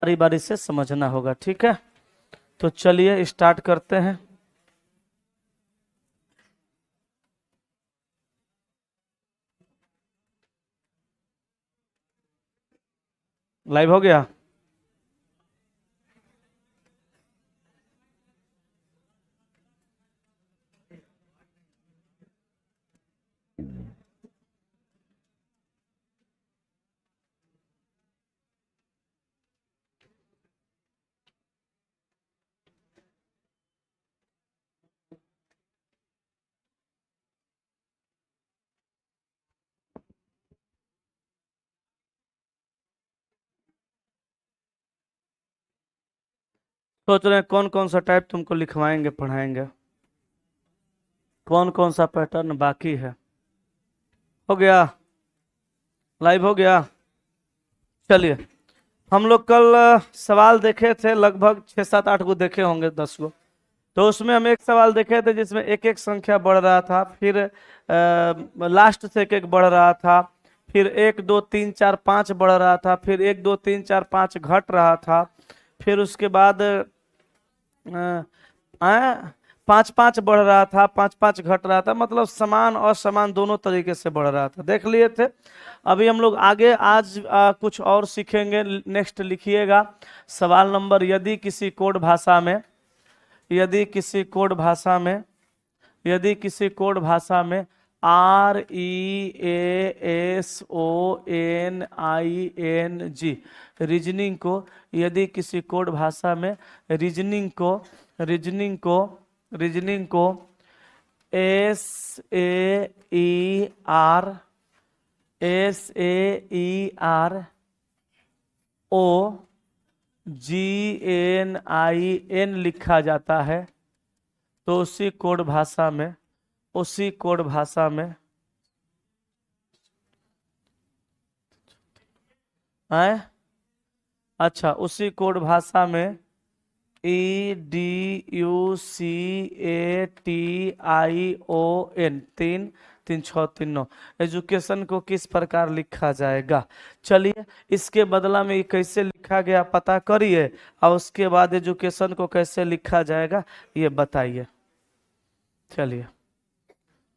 बारी बारी से समझना होगा, ठीक है। तो चलिए स्टार्ट करते हैं। लाइव हो गया। सोच रहे हैं कौन कौन सा टाइप तुमको लिखवाएंगे पढ़ाएंगे, कौन कौन सा पैटर्न बाकी है। हो गया, लाइव हो गया। चलिए, हम लोग कल सवाल देखे थे, लगभग 6 7 8 गो देखे होंगे, 10 गो। तो उसमें हम एक सवाल देखे थे जिसमें एक एक संख्या बढ़ रहा था, फिर लास्ट से एक एक बढ़ रहा था, फिर 1 2 3 4 5 बढ़ रहा था, फिर 1 2 3 4 5 घट रहा था, फिर उसके बाद 5 5 बढ़ रहा था, 5 5 घट रहा था, मतलब समान और समान दोनों तरीके से बढ़ रहा था, देख लिए थे। अभी हम लोग आगे आज कुछ और सीखेंगे। नेक्स्ट लिखिएगा सवाल नंबर, यदि किसी कोड भाषा में, यदि किसी कोड भाषा में, यदि किसी कोड भाषा में REASONING रीजनिंग को, यदि किसी कोड भाषा में रीजनिंग को, रीजनिंग को, रीजनिंग को SAER, SAEROGNIN लिखा जाता है, तो उसी कोड भाषा में, उसी कोड भाषा में है, अच्छा, उसी कोड भाषा में EDUCATION, 3 3 6 3 9 एजुकेशन को किस प्रकार लिखा जाएगा। चलिए, इसके बदला में ये कैसे लिखा गया पता करिए, और उसके बाद एजुकेशन को कैसे लिखा जाएगा ये बताइए। चलिए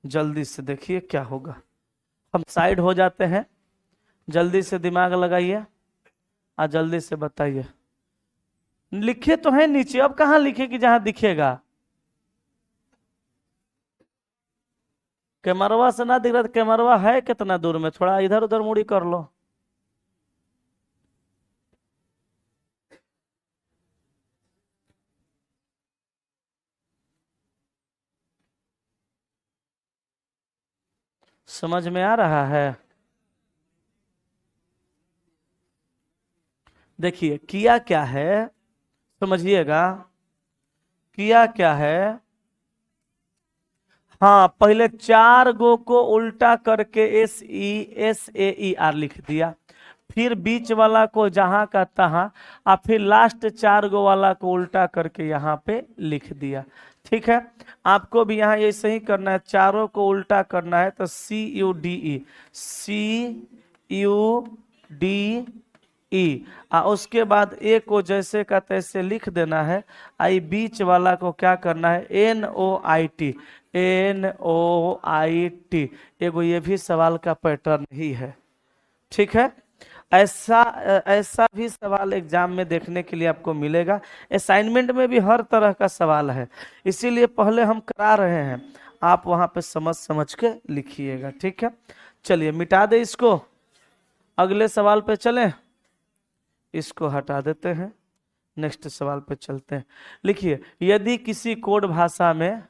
जल्दी से देखिए क्या होगा। हम साइड हो जाते हैं, जल्दी से दिमाग लगाइए और जल्दी से बताइए। लिखे तो है नीचे, अब कहाँ लिखे कि जहां दिखेगा। कैमरवा से ना दिख रहा, कैमरवा है कितना दूर में, थोड़ा इधर उधर मुड़ी कर लो। समझ में आ रहा है। देखिए किया क्या है, समझिएगा किया क्या है। हाँ, पहले 4 गो को उल्टा करके SESAER लिख दिया, फिर बीच वाला को जहां का तहां, और फिर लास्ट 4 गो वाला को उल्टा करके यहाँ पे लिख दिया। ठीक है, आपको भी यहाँ ऐसे ही करना है, चारों को उल्टा करना है, तो CUDE, CUDE, और उसके बाद ए को जैसे का तैसे लिख देना है, आई बीच वाला को क्या करना है, NOIT, NOIT। एगो ये भी सवाल का पैटर्न ही है, ठीक है। ऐसा ऐसा भी सवाल एग्जाम में देखने के लिए आपको मिलेगा, असाइनमेंट में भी हर तरह का सवाल है, इसीलिए पहले हम करा रहे हैं, आप वहां पे समझ समझ के लिखिएगा, ठीक है। चलिए मिटा दे इसको, अगले सवाल पे चलें, इसको हटा देते हैं, नेक्स्ट सवाल पे चलते हैं। लिखिए, यदि किसी कोड भाषा में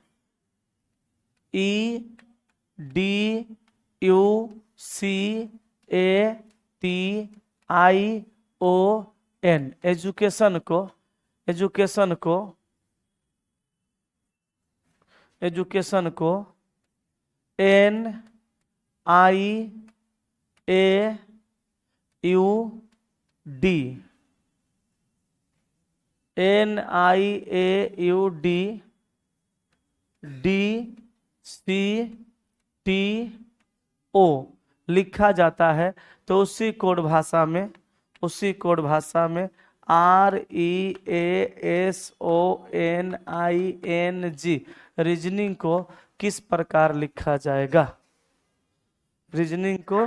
EDUCATION एजुकेशन को, एजुकेशन को, एजुकेशन को NIAUD, NIAUD DCTO लिखा जाता है, तो उसी कोड भाषा में, उसी कोड भाषा में REASONING, रीजनिंग को किस प्रकार लिखा जाएगा? रीजनिंग को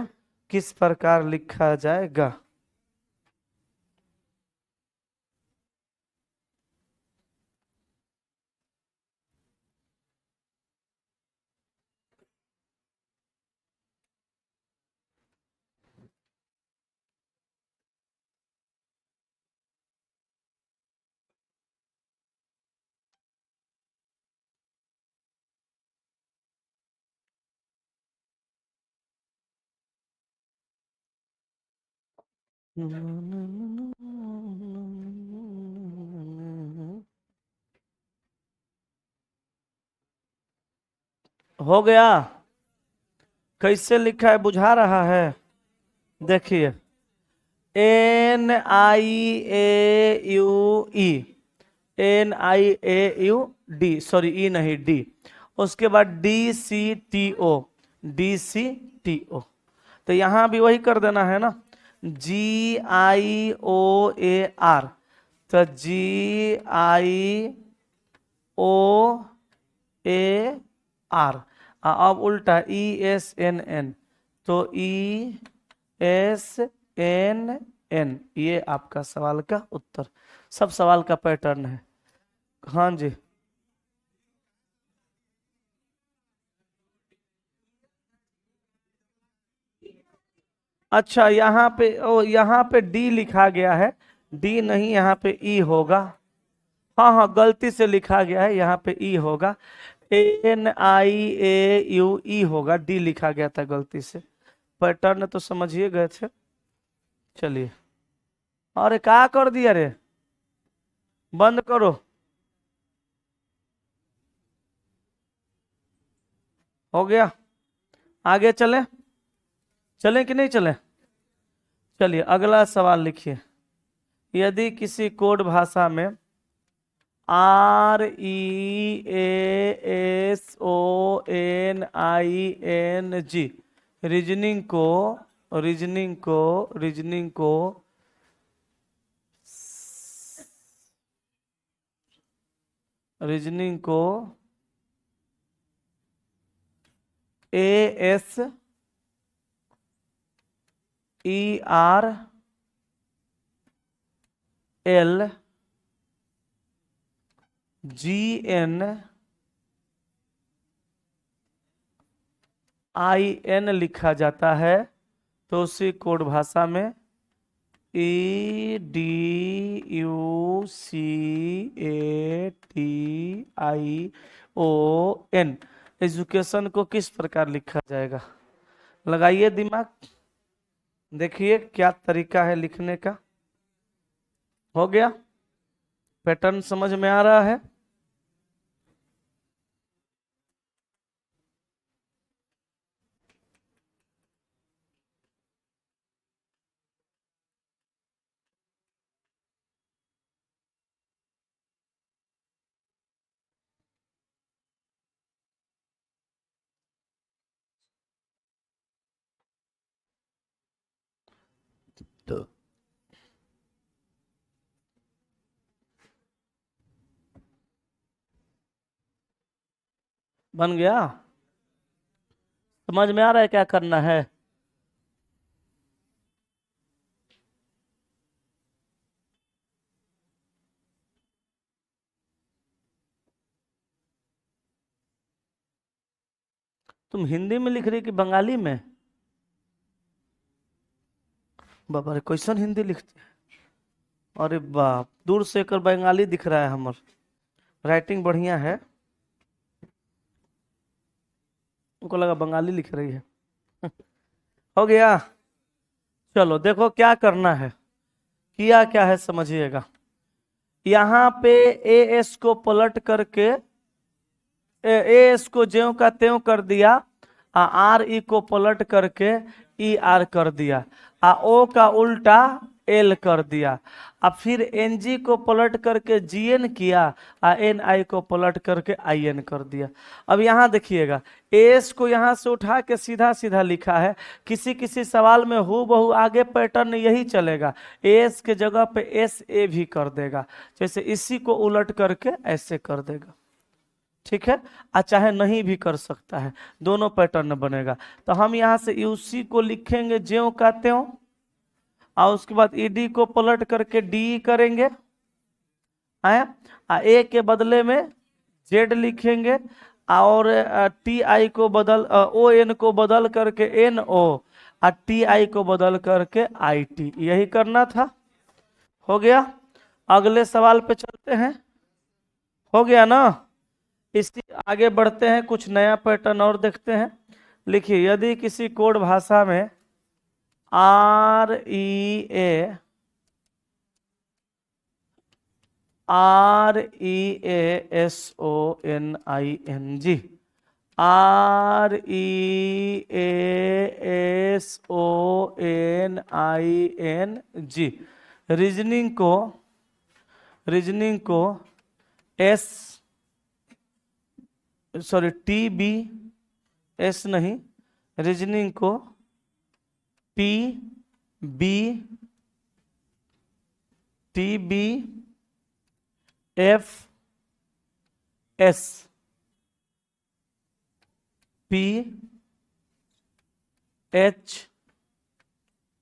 किस प्रकार लिखा जाएगा? हो गया? कैसे लिखा है बुझा रहा है? देखिए, NIAUE, NIAUD, सॉरी ई नहीं डी, उसके बाद DCTO, DCTO, तो यहां भी वही कर देना है ना, GIOAR, तो GIOAR, अब उल्टा ESNN, तो ESNN, ये आपका सवाल का उत्तर। सब सवाल का पैटर्न है। हाँ जी, अच्छा यहाँ पे, ओ यहाँ पे डी लिखा गया है, डी नहीं, यहाँ पे ई होगा। हाँ हाँ, गलती से लिखा गया है, यहाँ पे ई होगा, NIAUE होगा, डी लिखा गया था गलती से। पैटर्न तो समझिए गए थे। चलिए, अरे क्या कर दिया रे, बंद करो। हो गया? आगे चले, चले कि नहीं चले? चलिए अगला सवाल लिखिए। यदि किसी कोड भाषा में REASONING, रीजनिंग को, रीजनिंग को, रीजनिंग को रीजनिंग को ARLGNIN लिखा जाता है, तो उसी कोड भाषा में EDUCATION, एजुकेशन को किस प्रकार लिखा जाएगा? लगाइए दिमाग, देखिए क्या तरीका है लिखने का। हो गया? पैटर्न समझ में आ रहा है? तो बन गया? समझ में आ रहा है क्या करना है? तुम हिंदी में लिख रही कि बंगाली में? बाबा रे, कैसन हिंदी लिखते हैं? अरे बाप, दूर से एकर बंगाली दिख रहा है, हमर राइटिंग बढ़िया है, उनको लगा बंगाली लिख रही है। हो गया? चलो देखो क्या करना है, किया क्या है समझिएगा। यहाँ पे एस को पलट करके, एस को ज्यों का त्यों कर दिया, आर ई को पलट करके ई आर कर दिया, ओ का उल्टा एल कर दिया। अब फिर एन जी को पलट करके जी एन किया और एन आई को पलट करके आई एन कर दिया। अब यहाँ देखिएगा एस को यहाँ से उठा के सीधा सीधा लिखा है, किसी किसी सवाल में हूबहू आगे पैटर्न यही चलेगा, एस के जगह पे एस ए भी कर देगा, जैसे इसी को उलट करके ऐसे कर देगा। ठीक है, चाहे नहीं भी कर सकता है, दोनों पैटर्न बनेगा। तो हम यहाँ से यूसी को लिखेंगे ज्यों का त्यों, और उसके बाद ईडी को पलट करके डी करेंगे, आया ए के बदले में जेड लिखेंगे, और टी आई को बदल ओ एन को बदल करके एन ओ, और टी आई को बदल करके आई टी, यही करना था। हो गया, अगले सवाल पे चलते हैं। हो गया ना, इसी आगे बढ़ते हैं, कुछ नया पैटर्न और देखते हैं। लिखिए, यदि किसी कोड भाषा में R E A S O N I N G, R E S O N I N G, reasoning को S sorry T B S नहीं, रीजनिंग को T B F S P H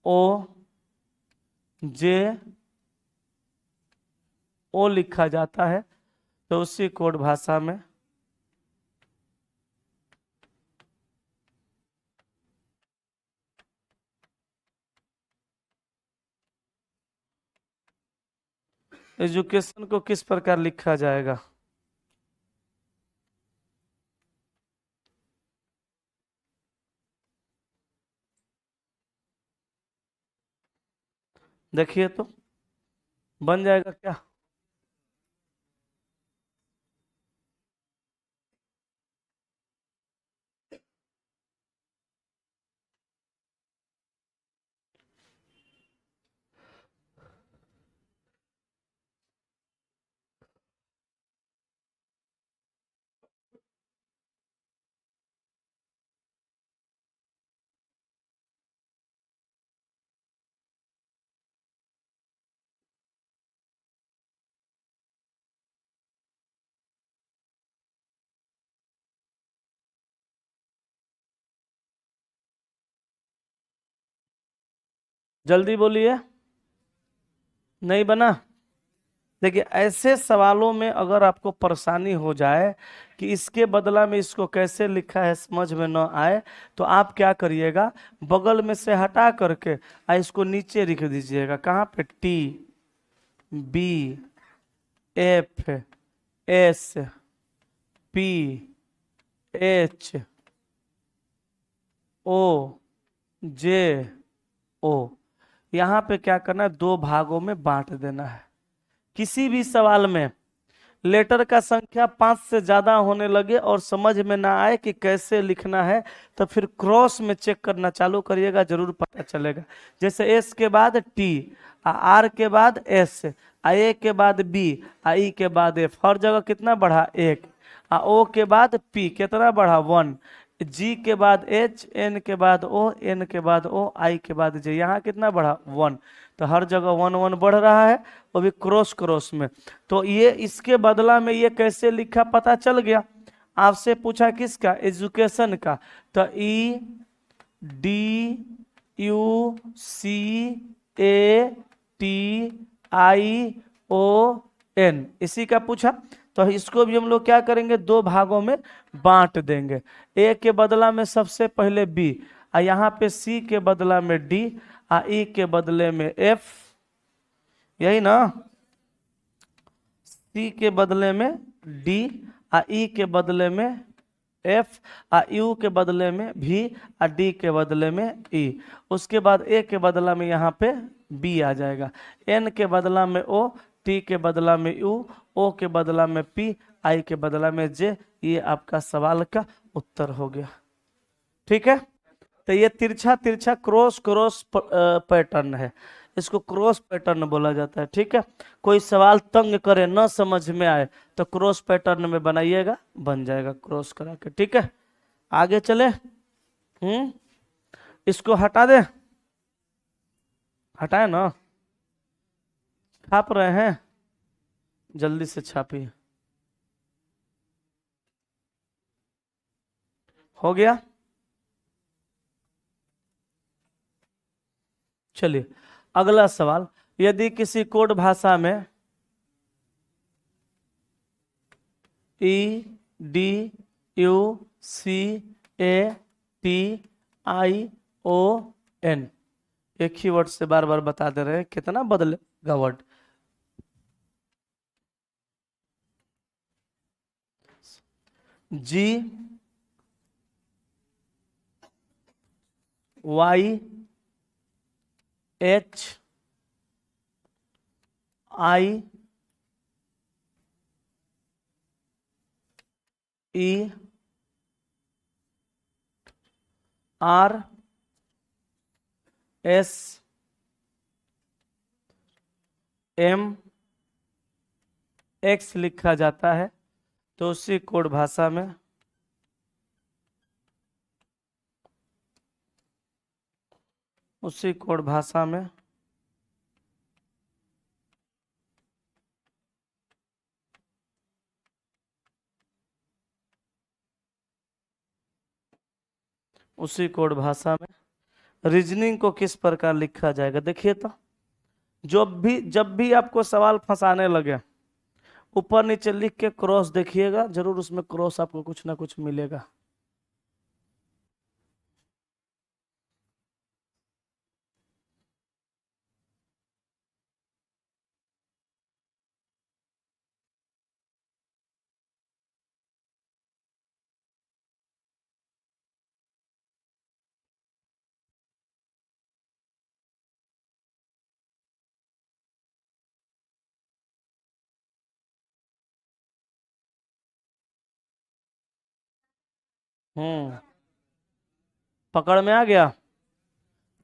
O J O लिखा जाता है। तो उसी code भाषा में एजुकेशन को किस प्रकार लिखा जाएगा? देखिए तो बन जाएगा क्या? जल्दी बोलिए, नहीं बना? देखिए, ऐसे सवालों में अगर आपको परेशानी हो जाए कि इसके बदला में इसको कैसे लिखा है समझ में न आए, तो आप क्या करिएगा, बगल में से हटा करके इसको नीचे लिख दीजिएगा। कहाँ पे? T B F S P H O J O, यहाँ पे क्या करना है, दो भागों में बांट देना है। किसी भी सवाल में लेटर का संख्या 5 से ज्यादा होने लगे और समझ में ना आए कि कैसे लिखना है, तो फिर क्रॉस में चेक करना चालू करिएगा, जरूर पता चलेगा। जैसे एस के बाद टी, आर के बाद एस, ए के बाद बी, ई के बाद एफ, हर जगह कितना बढ़ा? 1। ओ के बाद पी, कितना बढ़ा? 1। जी के बाद एच, एन के बाद ओ, एन के बाद ओ, आई के बाद जे, यहाँ कितना बढ़ा? 1। तो हर जगह 1 1 बढ़ रहा है, वो भी क्रॉस क्रॉस में। तो ये इसके बदला में ये कैसे लिखा पता चल गया। आपसे पूछा किसका? एजुकेशन का, तो E D U C A T I O N, इसी का पूछा। तो इसको भी हम लोग क्या करेंगे, दो भागों में बांट देंगे। ए के बदला में सबसे पहले बी, यहाँ पे सी के बदला में डी, ई के बदले में एफ, यही ना, सी के बदले में डी, ई के बदले में एफ, यू के बदले में भी, डी के बदले में ई। उसके बाद ए के बदला में यहाँ पे बी आ जाएगा, एन के बदला में ओ, टी के बदला में यू, ओ के बदला में पी, आई के बदला में जे। ये आपका सवाल का उत्तर हो गया। ठीक है, तो ये तिरछा तिरछा क्रॉस क्रॉस पैटर्न है। इसको क्रॉस पैटर्न बोला जाता है। ठीक है, कोई सवाल तंग करे, न समझ में आए तो क्रॉस पैटर्न में बनाइएगा, बन जाएगा क्रॉस करा के। ठीक है, आगे चले। इसको हटा दे, हटाए ना, छाप रहे हैं, जल्दी से छापिए। हो गया, चलिए अगला सवाल। यदि किसी कोड भाषा में EDUCATION, एक ही वर्ड से बार बार बता दे रहे हैं, कितना बदलेगा वर्ड। GYIRSMX लिखा जाता है, तो उसी कोड भाषा में रीजनिंग को किस प्रकार लिखा जाएगा। देखिए तो, जब भी आपको सवाल फंसाने लगे, ऊपर नीचे लिख के क्रॉस देखिएगा, जरूर उसमें क्रॉस आपको कुछ ना कुछ मिलेगा। पकड़ में आ गया,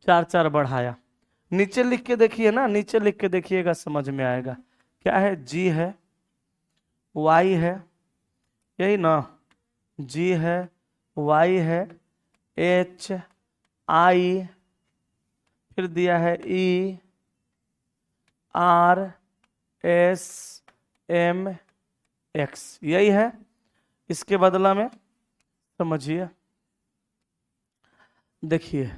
4 4 बढ़ाया, नीचे लिख के देखिए ना, नीचे लिख के देखिएगा, समझ में आएगा। क्या है, जी है, वाई है, यही ना, जी है, वाई है, एच आई, फिर दिया है E R S M X, यही है। इसके बदला में समझिए, देखिए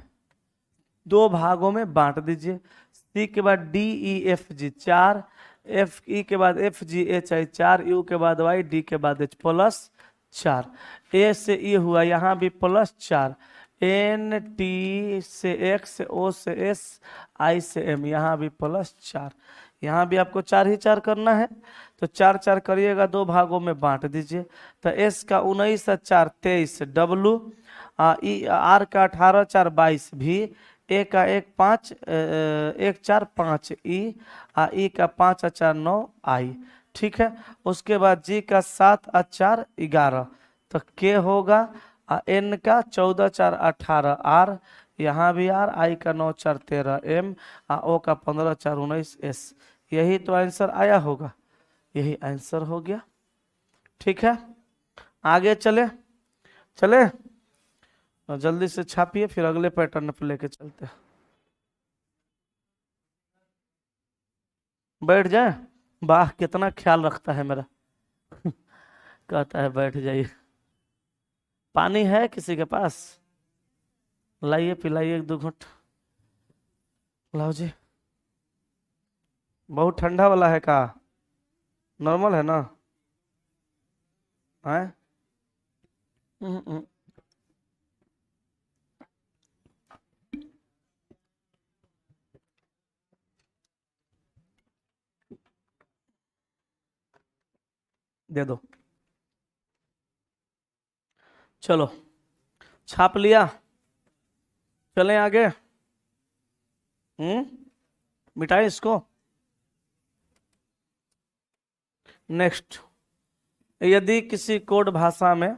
2 भागों में बांट दीजिए। सी के बाद D E F G 4, F E के बाद F G H I 4, you के बाद वाई, डी के बाद एच +4, ए से ई हुआ, यहाँ भी +4, एन टी से एक्स, ओ से एस, आई से एम, यहाँ भी +4, यहाँ भी आपको 4 ही 4 करना है, तो 4 4 करिएगा, 2 भागों में बांट दीजिए। तो एस का 19 और 4 23, डब्लू आर का 18 4 22, भी ए का 1 5 1 4 5, ई का 5 और 4 9, आई। ठीक है, उसके बाद जी का 7 और 4 11, तो के होगा, एन का 14 4 18, आर, यहाँ भी आर, आई का 9 4 13, एम, ओ का 15 4 19, एस। यही तो आंसर आया होगा, यही आंसर हो गया। ठीक है, आगे चले चले, जल्दी से छापिए, फिर अगले पैटर्न पे लेके चलते हैं। बैठ जाए, वाह कितना ख्याल रखता है मेरा। कहता है बैठ जाइए। पानी है किसी के पास, लाइए पिलाइए 1 2 घूंट, लाओ जी। बहुत ठंडा वाला है का, नॉर्मल है ना, है? हम्म, हम्म। दे दो, चलो छाप लिया, चलें आगे। मिटाए इसको। नेक्स्ट, यदि किसी कोड भाषा में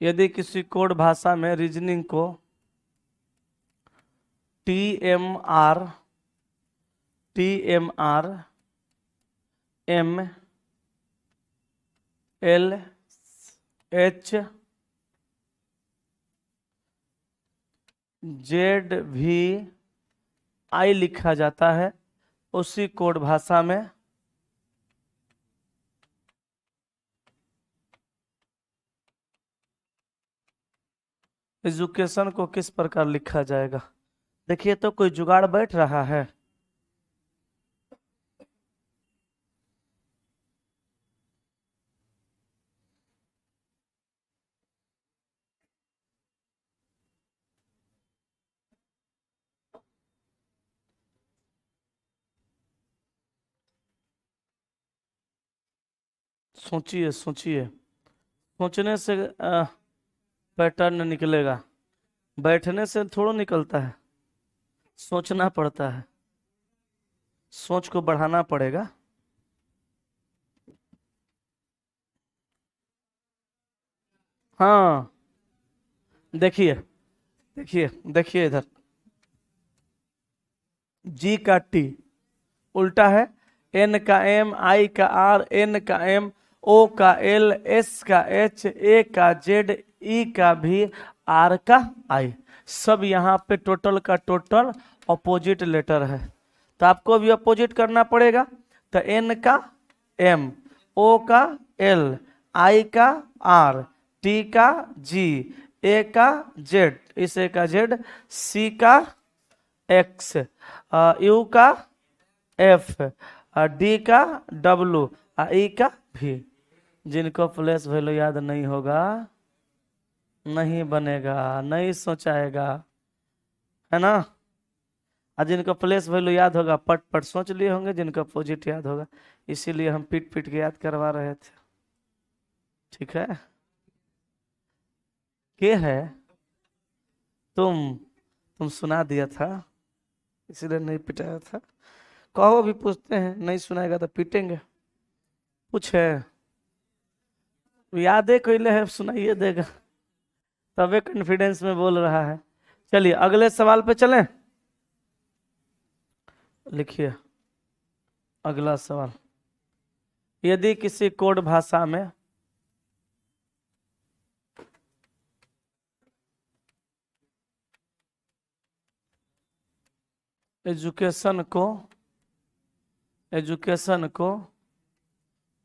यदि किसी कोड भाषा में रीजनिंग को TMR M L H ZVI लिखा जाता है, उसी कोड भाषा में एजुकेशन को किस प्रकार लिखा जाएगा। देखिए तो कोई जुगाड़ बैठ रहा है। सोचिए सोचिए, सोचने से पैटर्न निकलेगा, बैठने से थोड़ा निकलता है, सोचना पड़ता है, सोच को बढ़ाना पड़ेगा। हाँ देखिए देखिए देखिए इधर, G का T उल्टा है, N का M, I का R, N का M, O का L, S का H, A का Z, E का V, R का I। सब यहाँ पे टोटल का टोटल अपोजिट लेटर है, तो आपको भी अपोजिट करना पड़ेगा। तो N का M, O का L, I का R, T का G, A का Z, इस A का Z, C का X, U का F, D का W, E का V। जिनको प्लेस वैल्यू याद नहीं होगा नहीं बनेगा, नहीं सोचाएगा, है ना। और जिनको प्लेस वैल्यू याद होगा पट पट सोच लिए होंगे, जिनको अपोजिट याद होगा, इसीलिए हम पीट पीट के याद करवा रहे थे। ठीक है, के है तुम सुना दिया था इसीलिए नहीं पिटाया था। कहो भी पूछते हैं, नहीं सुनाएगा तो पीटेंगे। पूछे यादें कोई है, सुनाइए देगा, तबे कॉन्फिडेंस में बोल रहा है। चलिए अगले सवाल पे चलें। लिखिए अगला सवाल, यदि किसी कोड भाषा में एजुकेशन को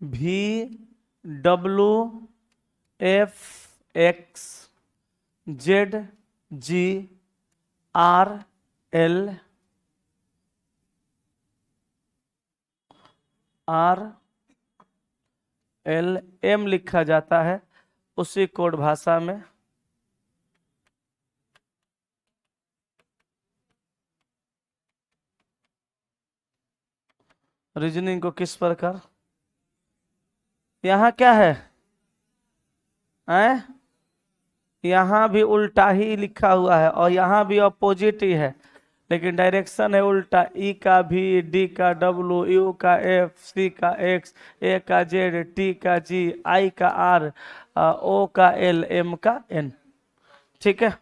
VWFXZGRLM लिखा जाता है, उसी कोड भाषा में रीजनिंग को किस प्रकार। यहाँ क्या है, यहाँ भी उल्टा ही लिखा हुआ है और यहाँ भी अपोजिट ही है, लेकिन डायरेक्शन है उल्टा। ई का भी, डी का डब्लू, यू का एफ, सी का एक्स, ए का जेड, टी का जी, आई का आर, ओ का एल, एम का एन। ठीक है,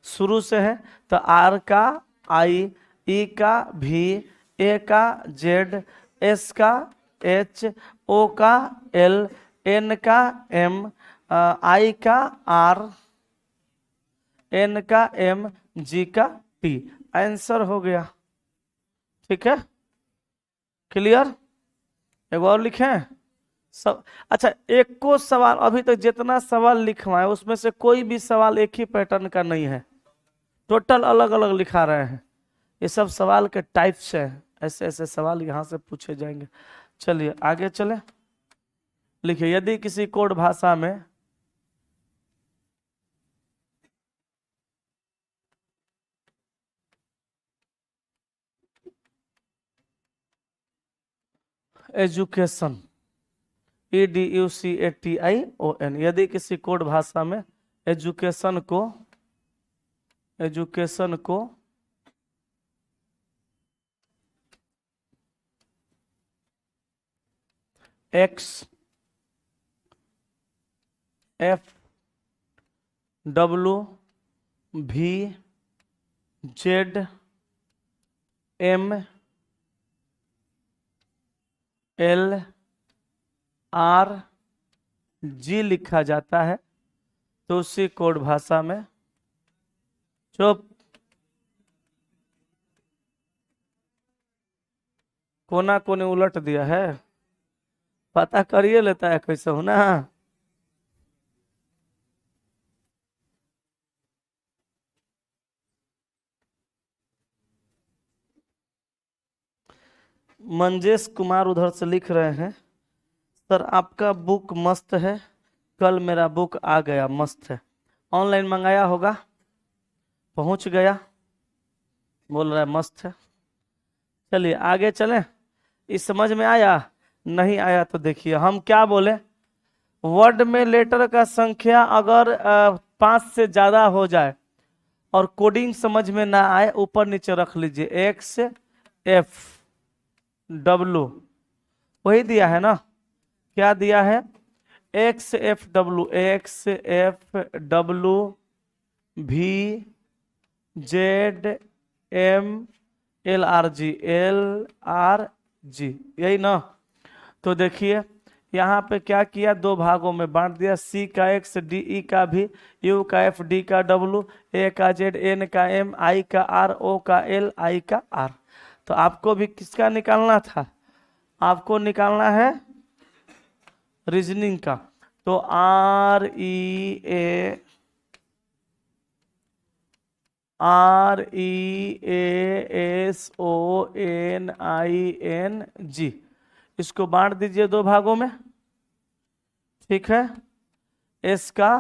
शुरू से है तो आर का आई, ई का भी, ए का जेड, एस का एच, ओ का एल, एन का एम, आई का आर, एन का एम, जी का टी। आंसर हो गया। ठीक है, क्लियर। एक और लिखें सब। अच्छा एक को सवाल, अभी तक जितना सवाल लिखवाए उसमें से कोई भी सवाल एक ही पैटर्न का नहीं है, टोटल अलग अलग लिखा रहे हैं। ये सब सवाल के टाइप्स हैं, ऐसे ऐसे सवाल यहाँ से पूछे जाएंगे। चलिए आगे चले। लिखिए यदि किसी कोड भाषा में एजुकेशन EDUCATION, यदि किसी कोड भाषा में एजुकेशन को X F डब्लू भी Z M L R G लिखा जाता है, तो उसी कोड भाषा में चुप कोना कोने उलट दिया है, पता करिए लेता है कैसे हो ना। मंजेश कुमार उधर से लिख रहे हैं, सर आपका बुक मस्त है, कल मेरा बुक आ गया, मस्त है। ऑनलाइन मंगाया होगा, पहुंच गया, बोल रहा है मस्त है। चलिए आगे चलें। इस समझ में आया? नहीं आया तो देखिए हम क्या बोले। वर्ड में लेटर का संख्या अगर 5 से ज्यादा हो जाए और कोडिंग समझ में ना आए, ऊपर नीचे रख लीजिए, एक्स एफ डब्लू, वही दिया है ना, क्या दिया है, X F W, X F W भी Z M L R G, L R G, यही ना। तो देखिए यहाँ पे क्या किया, दो भागों में बांट दिया, सी का एक्स, डी ई का भी, यू का एफ, डी का डब्लू, ए का जेड, एन का एम, आई का आर, ओ का एल, आई का आर। तो आपको भी किसका निकालना था, आपको निकालना है रीजनिंग का। तो R E S O N I N G, इसको बांट दीजिए दो भागों में, ठीक है। एस का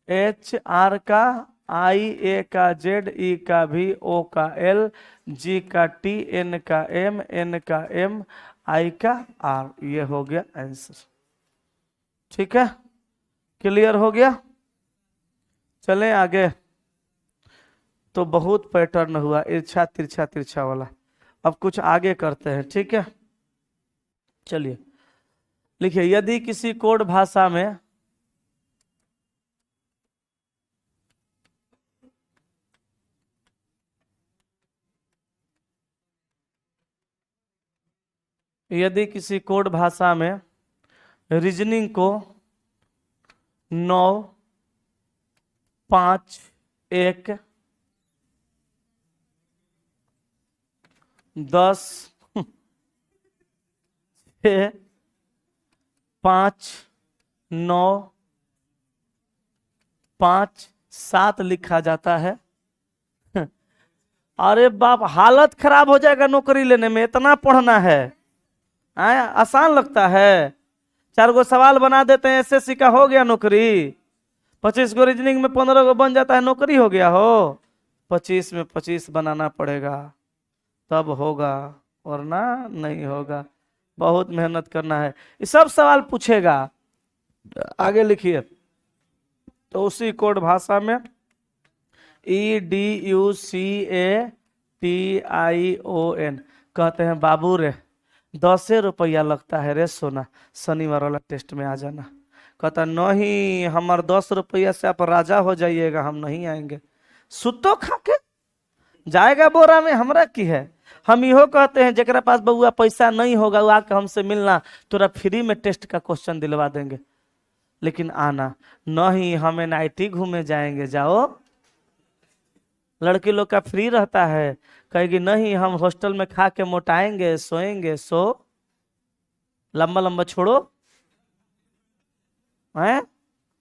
एच, आर का आई, ए का जेड, ई का भी, ओ का एल, जी का टी, एन का एम, एन का एम, आई का आर, ये हो गया आंसर, ठीक है। क्लियर हो गया? चलें आगे। तो बहुत पैटर्न हुआ, इर्छा तिरछा तिरछा वाला, अब कुछ आगे करते हैं, ठीक है। चलिए लिखिए, यदि किसी कोड भाषा में यदि किसी कोड भाषा में रीजनिंग को 9, 5, 1, 10, 6, 5, 9, 5, 7 लिखा जाता है। अरे बाप, हालत खराब हो जाएगा नौकरी लेने में, इतना पढ़ना है। आसान लगता है, 4 गो सवाल बना देते हैं, एसएससी का हो गया नौकरी। 25 गो रीजनिंग में 15 गो बन जाता है, नौकरी हो गया हो। 25 में 25 बनाना पड़ेगा, तब होगा, वरना नहीं होगा। बहुत मेहनत करना है, ये सब सवाल पूछेगा। आगे लिखिए, तो उसी कोड भाषा में EDUCATION कहते हैं, बाबू रे 10 रुपया लगता है रे सोना, शनिवार वाला टेस्ट में आ जाना। कहता नहीं, हमार 10 रुपया से आप राजा हो जाइएगा, हम नहीं आएंगे। सुतो खा के जाएगा बोरा में, हमरा की है। हम इहो कहते हैं, जेकरा पास बउआ पैसा नहीं होगा वो आके हमसे मिलना, तोरा फ्री में टेस्ट का क्वेश्चन दिलवा देंगे, लेकिन आना नहीं, हम NIT घूमे जाएंगे। जाओ, लड़की लोग का फ्री रहता है, कहेगी नहीं हम हॉस्टल में खा के मोटाएंगे, सोएंगे, सो लंबा लंबा छोड़ो, हैं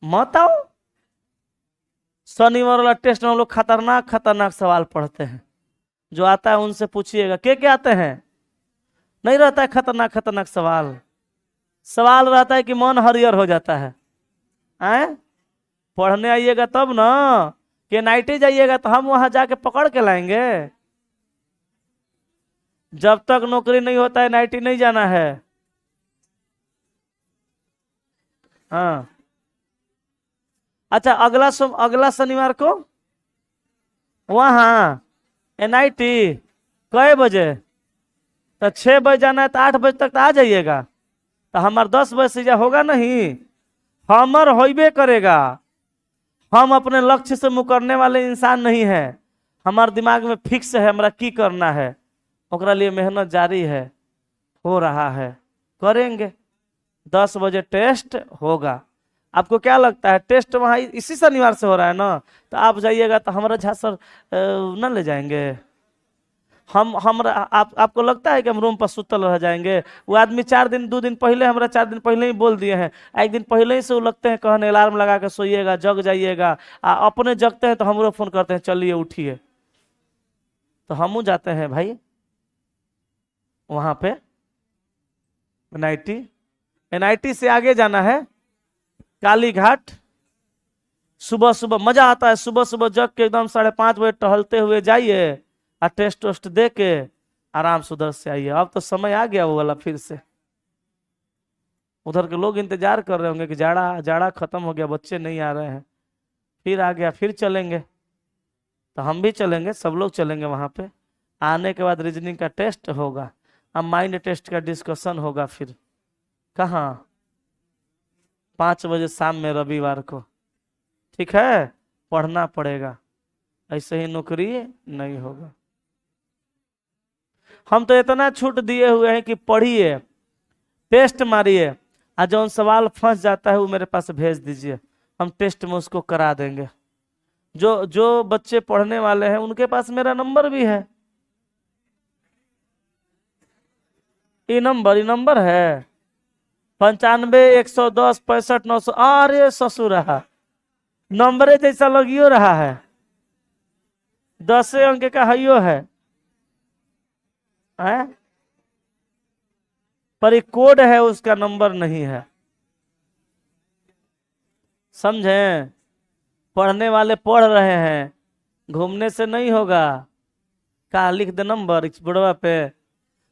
मत आओ। शनिवार वाला टेस्ट में हम लोग खतरनाक खतरनाक सवाल पढ़ते हैं, जो आता है उनसे पूछिएगा के आते हैं। नहीं रहता है खतरनाक खतरनाक सवाल, सवाल रहता है कि मन हरियर हो जाता है। पढ़ने आइएगा तब ना, कि NIT जाइएगा तो हम वहां जाके पकड़ के लाएंगे। जब तक नौकरी नहीं होता है NIT नहीं जाना है। हाँ, अच्छा, अगला शनिवार को वहां NIT कई बजे? तो 6 बजे जाना है, तो 8 बजे तक तो आ जाइएगा। तो हमार 10 बजे से जा होगा नहीं, हमर होइबे करेगा, हम अपने लक्ष्य से मुकरने वाले इंसान नहीं है। हमारे दिमाग में फिक्स है हमरा की करना है, ओकरा लिए मेहनत जारी है, हो रहा है, करेंगे। 10 बजे टेस्ट होगा। आपको क्या लगता है टेस्ट वहां इसी शनिवार से हो रहा है ना, तो आप जाइएगा तो हमारा झांसर न ले जाएंगे? आपको लगता है कि हम रूम पर सुतल रह जाएंगे? वो आदमी 4 दिन 2 दिन पहले, हमरा 4 दिन पहले ही बोल दिए हैं। एक दिन पहले ही से वो लगते हैं कहने अलार्म लगा के सोइएगा, जग जाइएगा। अपने जगते हैं तो हमरो फोन करते हैं चलिए उठिए, तो हम जाते हैं भाई वहां पे एनआईटी। एनआईटी से आगे जाना है काली घाट। सुबह सुबह मजा आता है, सुबह सुबह जग के एकदम 5:30 बजे टहलते हुए जाइए और टेस्ट वेस्ट दे के आराम से उधर से आइए। अब तो समय आ गया वो वाला फिर से। उधर के लोग इंतजार कर रहे होंगे कि जाड़ा जाड़ा खत्म हो गया, बच्चे नहीं आ रहे हैं, फिर आ गया, फिर चलेंगे। तो हम भी चलेंगे, सब लोग चलेंगे वहां पे। आने के बाद रीजनिंग का टेस्ट होगा, अब माइंड टेस्ट का डिस्कशन होगा। फिर कहाँ? 5 बजे शाम में रविवार को। ठीक है, पढ़ना पड़ेगा, ऐसे ही नौकरी नहीं होगा। हम तो इतना छूट दिए हुए हैं कि पढ़िए, टेस्ट मारिए, और जो सवाल फंस जाता है वो मेरे पास भेज दीजिए, हम टेस्ट में उसको करा देंगे। जो जो बच्चे पढ़ने वाले हैं उनके पास मेरा नंबर भी है। ये नंबर है 95 110 65 900। अरे ससुरा, नंबरे जैसा लगियो रहा है, 10 अंक का हइयो है, हैं? पर एक कोड है, उसका नंबर नहीं है। समझे? पढ़ने वाले पढ़ रहे हैं, घूमने से नहीं होगा। कहा लिख दे नंबर इस बोर्डवा पे।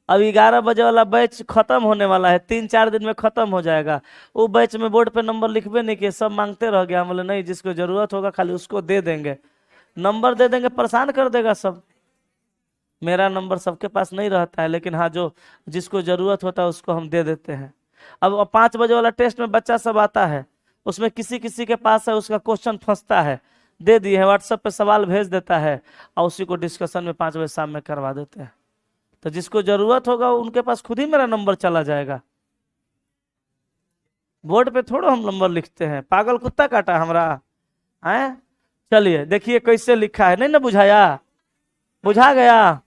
अब 11 बजे वाला बैच खत्म होने वाला है, 3-4 दिन में खत्म हो जाएगा। वो बैच में बोर्ड पे नंबर लिखबे नहीं किए, सब मांगते रह गया। हम बोले नहीं, जिसको जरूरत होगा खाली उसको दे देंगे, नंबर दे देंगे, परेशान कर देगा सब। मेरा नंबर सबके पास नहीं रहता है, लेकिन हाँ जो जिसको जरूरत होता है उसको हम दे देते हैं। अब 5 बजे वाला टेस्ट में बच्चा सब आता है, उसमें किसी किसी के पास है, उसका क्वेश्चन फंसता है, दे दिए है, व्हाट्सएप पे सवाल भेज देता है, और उसी को डिस्कशन में 5 बजे शाम में करवा देते हैं। तो जिसको जरूरत होगा उनके पास खुद ही मेरा नंबर चला जाएगा। बोर्ड पे थोड़ा हम नंबर लिखते हैं, पागल कुत्ता काटा हमरा है। चलिए देखिए कैसे लिखा है, नहीं ना बुझाया? बुझा गया?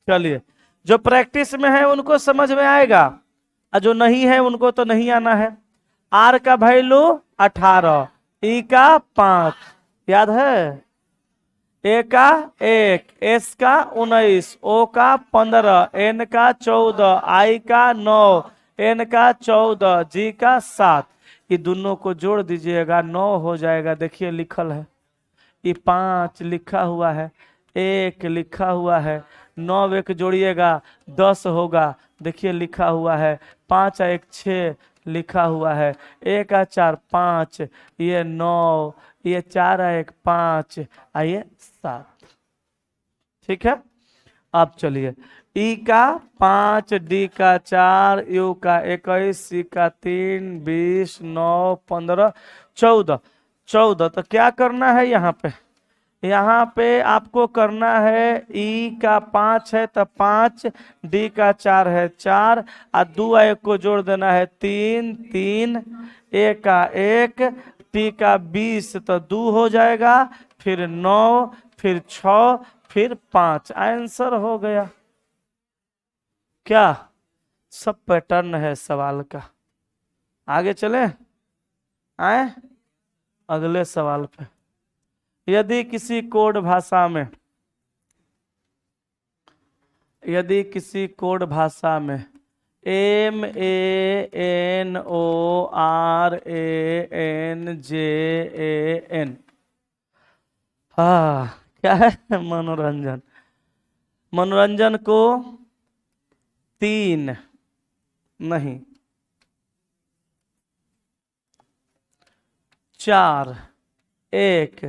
चलिए, जो प्रैक्टिस में है उनको समझ में आएगा, और जो नहीं है उनको तो नहीं आना है। आर का वैल्यू 18, ई का 5, याद है? ए का 1, एस का 19, ओ का 15, एन का 14, आई का 9, एन का 14, जी का 7। ये दोनों को जोड़ दीजिएगा 9 हो जाएगा। देखिए लिखल है, ये 5 लिखा हुआ है, 1 लिखा हुआ है, 9 एक जोड़िएगा 10 होगा। देखिए लिखा हुआ है 5 और 1 6 लिखा हुआ है, 1 और 4 5, ये 9, ये 4 और 1 5, आइए 7। ठीक है, अब चलिए, ई का 5, डी का 4, यू का 21, सी का 3, 20, 9, 15, 14। 14 तो क्या करना है यहाँ पे? यहाँ पे आपको करना है, ई का 5 है तो 5, डी का 4 है 4, और 2 और 1 को जोड़ देना है 3 3, ए का 1, टी का 20 तो 2 हो जाएगा, फिर 9, फिर 6, फिर 5। आंसर हो गया। क्या सब पैटर्न है सवाल का? आगे चले, आए अगले सवाल पे। यदि किसी कोड भाषा में, यदि किसी कोड भाषा में MANORANJAN, हाँ क्या है? मनोरंजन। मनोरंजन को 3 नहीं 4, 1,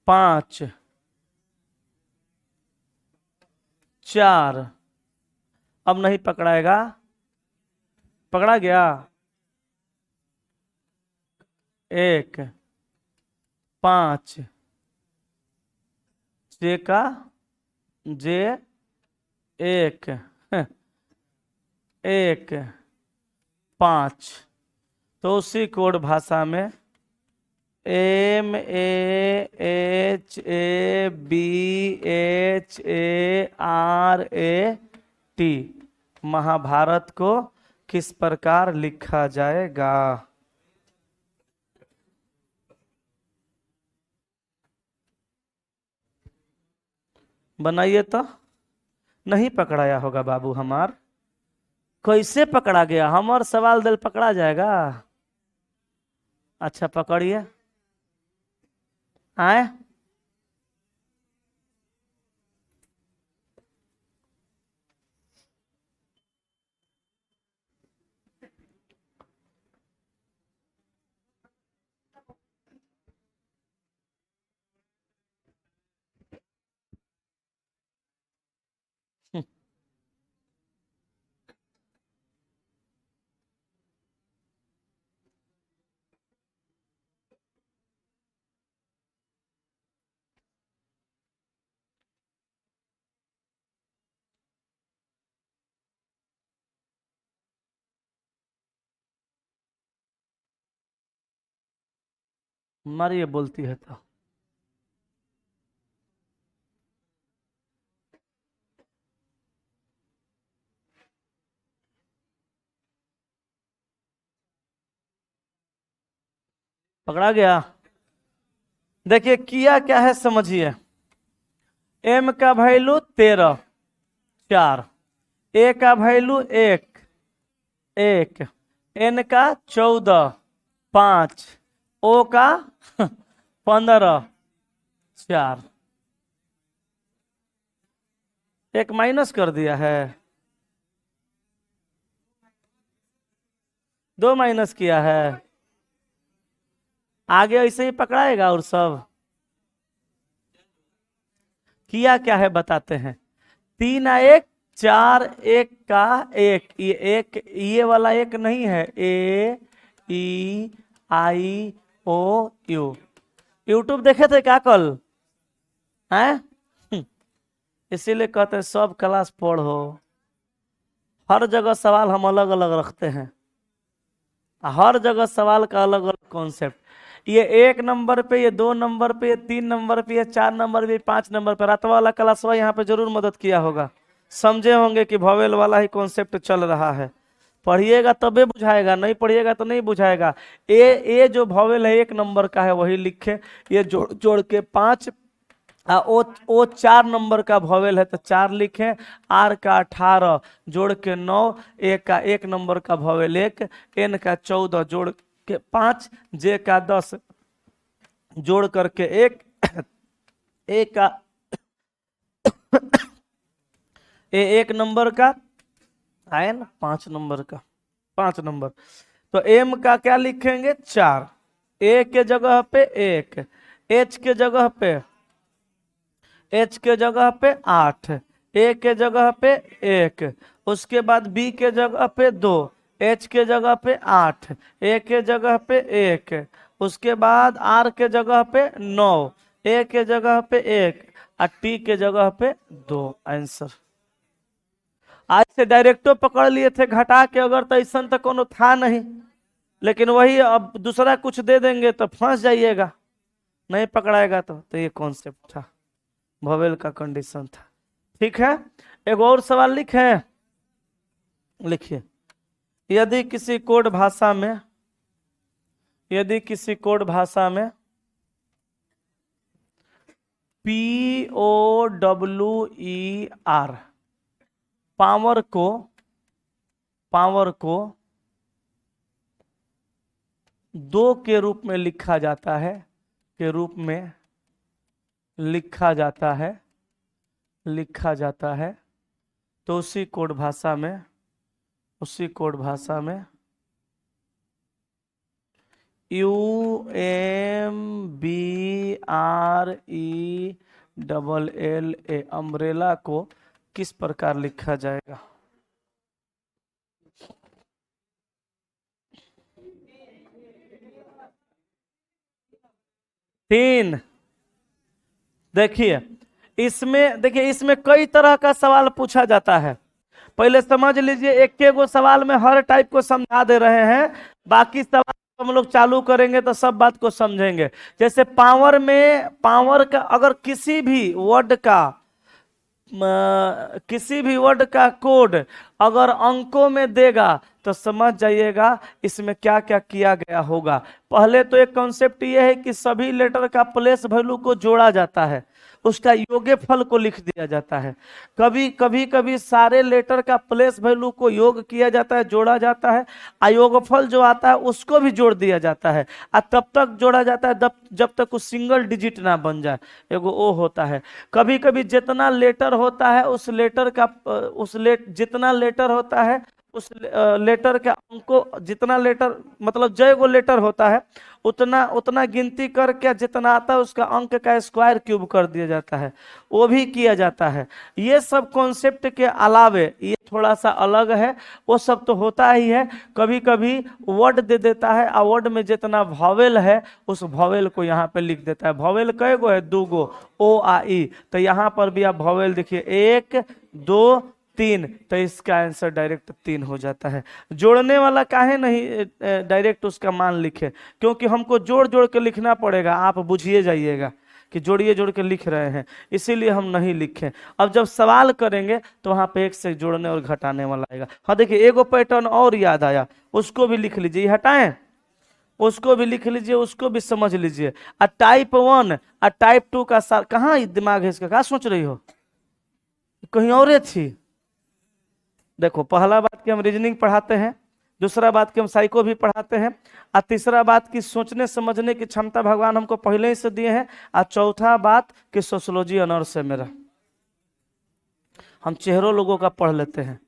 5, 4, अब नहीं पकड़ाएगा, पकड़ा गया? 1, 5, जे का जे 1, 1, 5। तो उसी कोड भाषा में MAHABHARAT महाभारत को किस प्रकार लिखा जाएगा? बनाइए तो। नहीं पकड़ाया होगा बाबू हमार। कैसे पकड़ा गया? हमार सवाल दिल पकड़ा जाएगा? अच्छा पकड़िए। आए मारिए बोलती है तो। पकड़ा गया। देखिए किया क्या है समझिए। M का वैल्यू 13, 4, A का वैल्यू 1, 1, N का 14, 5, O का 15, 4। एक माइनस कर दिया है, 2 माइनस किया है। आगे ऐसे ही पकड़ाएगा और सब। किया क्या है बताते हैं। 3 1 4, 1 का 1, ये एक, ये वाला एक नहीं है। AEIOU। यूट्यूब देखे थे क्या कल? हैं? इसीलिए कहते हैं सब क्लास पढ़ो। हर जगह सवाल हम अलग अलग रखते हैं, हर जगह सवाल का अलग अलग कॉन्सेप्ट। ये 1 नंबर पे, ये 2 नंबर पे, ये 3 नंबर पे, ये 4 नंबर पे, 5 नंबर पे। रात वाला क्लास यहाँ पे जरूर मदद किया होगा। समझे होंगे कि भवेल वाला ही कॉन्सेप्ट चल रहा है। पढ़िएगा तबे बुझाएगा, नहीं पढ़िएगा तो नहीं बुझाएगा। ए जो भवेल है 1 नंबर का है वही लिखे। ये जोड़ जोड़ के 5, ओ 4 नंबर का भवेल है तो 4 लिखें। आर का 18 जोड़ के 9, ए का 1 नंबर का भवेल 1, एन का 14 जोड़ के 5, जे का 10 जोड़ करके 1, ए का 1 नंबर का आया ना, 5 नंबर का, 5 नंबर। तो एम का क्या लिखेंगे? 4, ए के जगह पे 1, एच के जगह पे, एच के जगह पे 8, ए के जगह पे 1, उसके बाद बी के जगह पे 2, एच के जगह पे 8, ए के जगह पे 1, उसके बाद आर के जगह पे 9, ए के जगह पे 1 और टी के जगह पे 2। आंसर आज से डायरेक्टो पकड़ लिए थे घटा के, अगर तो ऐसा तो कोनो था नहीं। लेकिन वही अब दूसरा कुछ दे देंगे तो फंस जाइएगा, नहीं पकड़ाएगा तो ये कॉन्सेप्ट था, भवेल का कंडीशन था। ठीक है, एक और सवाल लिखे, लिखिए। यदि किसी कोड भाषा में, यदि किसी कोड भाषा में POWER पावर को, पावर को 2 के रूप में लिखा जाता है, के रूप में लिखा जाता है, लिखा जाता है, तो उसी कोड भाषा में, उसी कोड भाषा में UMBRELLA अम्ब्रेला को किस प्रकार लिखा जाएगा? 3। देखिए इसमें कई तरह का सवाल पूछा जाता है। पहले समझ लीजिए, एक एक गो सवाल में हर टाइप को समझा दे रहे हैं। बाकी सवाल हम लोग चालू करेंगे तो सब बात को समझेंगे। जैसे पावर में, पावर का अगर किसी भी वर्ड का कोड अगर अंकों में देगा तो समझ जाइएगा इसमें क्या क्या किया गया होगा। पहले तो एक कॉन्सेप्ट ये है कि सभी लेटर का प्लेस वैल्यू को जोड़ा जाता है, उसका योगफल को लिख दिया जाता है। कभी सारे लेटर का प्लेस वैल्यू को योग किया जाता है, जोड़ा जाता है। योगफल जो आता है उसको भी जोड़ दिया जाता है, और तब तक जोड़ा जाता है जब तक वो सिंगल डिजिट ना बन जाए, एगो ओ होता है। कभी कभी जितना लेटर होता है उस लेटर का जितना लेटर होता है उस लेटर के अंको, जितना लेटर मतलब जय गो लेटर होता है उतना उतना गिनती करके जितना आता है उसका अंक का स्क्वायर क्यूब कर दिया जाता है, वो भी किया जाता है। ये सब कॉन्सेप्ट के अलावे ये थोड़ा सा अलग है, वो सब तो होता ही है। कभी कभी वर्ड दे देता है और वर्ड में जितना वॉवेल है उस वॉवेल को यहाँ पे लिख देता है। वॉवेल कई गो है? 2 गो, ओ आ ई। तो यहाँ पर भी आप वॉवेल देखिए, 1 2 3, तो इसका आंसर डायरेक्ट 3 हो जाता है। जोड़ने वाला काहे नहीं डायरेक्ट उसका मान लिखे? क्योंकि हमको जोड़ जोड़ के लिखना पड़ेगा, आप बुझिए जाइएगा कि जोड़िए जोड़ के लिख रहे हैं, इसीलिए हम नहीं लिखे। अब जब सवाल करेंगे तो वहां पे एक से जोड़ने और घटाने वाला आएगा। हाँ देखिए, एगो पैटर्न और याद आया, उसको भी लिख लीजिए। हटाएं, उसको भी लिख लीजिए, उसको भी समझ लीजिए। टाइप 1 और टाइप 2 का सार कहाँ दिमाग है इसका? क्या सोच रही हो? कहीं और थी। देखो, पहला बात कि हम रीजनिंग पढ़ाते हैं, दूसरा बात कि हम साइको भी पढ़ाते हैं, और तीसरा बात कि सोचने समझने की क्षमता भगवान हमको पहले ही से दिए हैं, और चौथा बात कि सोशियोलॉजी ऑनर्स है मेरा। हम चेहरों लोगों का पढ़ लेते हैं।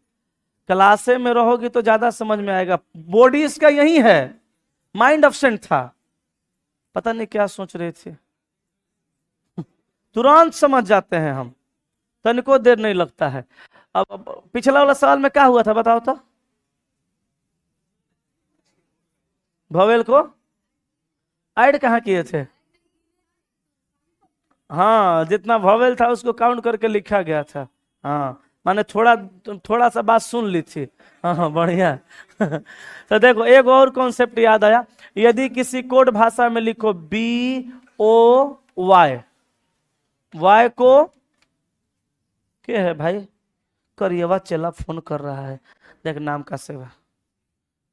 क्लासे में रहोगी तो ज्यादा समझ में आएगा। बॉडी इसका यही है, माइंड अब्सेंट था, पता नहीं क्या सोच रहे थे। तुरंत समझ जाते हैं हम, तनिको देर नहीं लगता है। अब पिछला वाला सवाल में क्या हुआ था बताओ तो? वोवेल को ऐड कहाँ किए थे? हाँ, जितना वोवेल था उसको काउंट करके लिखा गया था। हाँ, मैंने थोड़ा सा बात सुन ली थी। हाँ हाँ, बढ़िया। तो देखो, एक और कॉन्सेप्ट याद आया। यदि किसी कोड भाषा में लिखो BOY, वाई को क्या है भाई? करियवा चला फोन कर रहा है, देख नाम का सेवा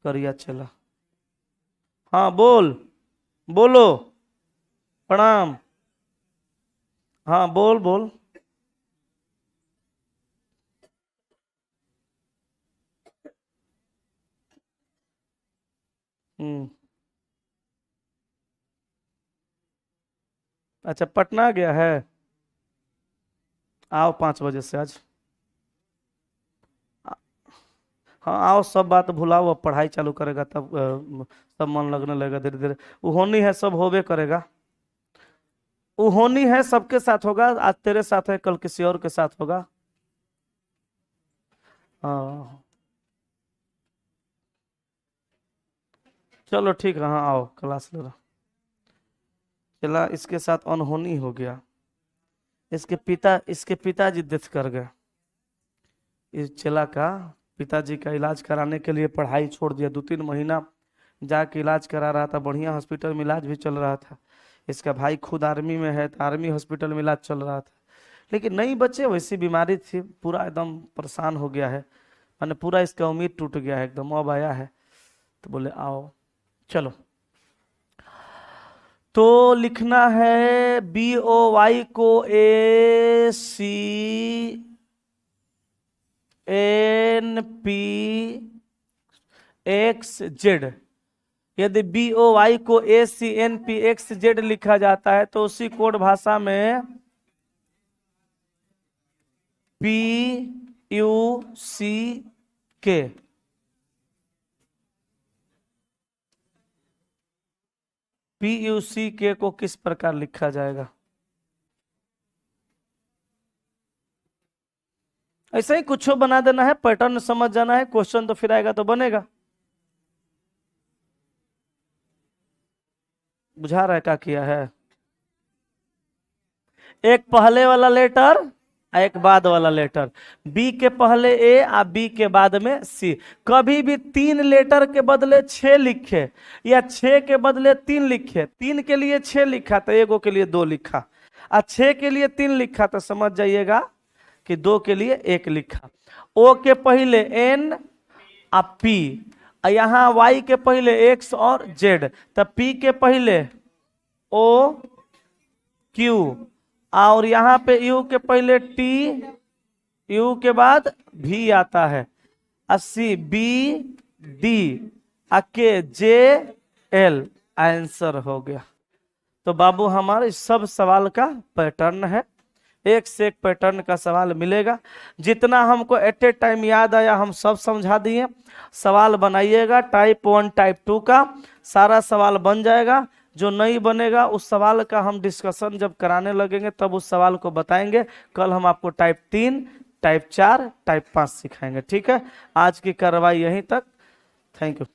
करिया चला। हाँ बोलो, प्रणाम। हाँ बोल बोल। हम्म, अच्छा पटना गया है? आओ 5 बजे से आज। हाँ आओ, सब बात भुलाओ, अब पढ़ाई चालू करेगा तब सब मन लगने लगेगा धीरे धीरे। वो होनी है, सब होबे करेगा। वो होनी है, सबके साथ होगा। आज तेरे साथ है, कल किसी और के साथ होगा। हाँ चलो ठीक है, हाँ आओ क्लास ले रहा। चला, इसके साथ अनहोनी हो गया। इसके पिताजी डेथ कर गए। इस चला का पिताजी का इलाज कराने के लिए पढ़ाई छोड़ दिया। 2-3 महीना जाके इलाज करा रहा था, बढ़िया हॉस्पिटल में इलाज भी चल रहा था। इसका भाई खुद आर्मी में है, तो आर्मी हॉस्पिटल में इलाज चल रहा था, लेकिन नहीं बचे। वैसी बीमारी थी, पूरा एकदम परेशान हो गया है, मैंने पूरा इसका उम्मीद टूट गया है एकदम। अब आया है तो बोले आओ। चलो, तो लिखना है BOY को ACNPXZ। यदि BOY को ACNPXZ लिखा जाता है तो उसी कोड भाषा में PUCK, PUCK को किस प्रकार लिखा जाएगा? ऐसा ही कुछ बना देना है, पैटर्न समझ जाना है, क्वेश्चन तो फिर आएगा तो बनेगा। बुझा रहा है क्या किया है? एक पहले वाला लेटर और एक बाद वाला लेटर, बी के पहले ए और बी के बाद में सी। कभी भी 3 लेटर के बदले 6 लिखे या 6 के बदले 3 लिखे, 3 के लिए 6 लिखा तो एगो के लिए 2 लिखा, और 6 के लिए 3 लिखा तो समझ जाइएगा कि 2 के लिए 1 लिखा। ओ के पहले एन और पी, यहाँ वाई के पहले एक्स और जेड, तब पी के पहले ओ क्यू, और यहाँ पे यू के पहले टी, यू के बाद भी आता है, सी बी डी, के जे एल, आंसर हो गया। तो बाबू हमारे सब सवाल का पैटर्न है, एक से एक पैटर्न का सवाल मिलेगा। जितना हमको एट ए टाइम याद आया हम सब समझा दिए। सवाल बनाइएगा टाइप 1 टाइप 2 का, सारा सवाल बन जाएगा। जो नहीं बनेगा उस सवाल का हम डिस्कशन जब कराने लगेंगे तब उस सवाल को बताएंगे। कल हम आपको टाइप 3 टाइप 4 टाइप 5 सिखाएंगे। ठीक है, आज की कार्रवाई यहीं तक। Thank you.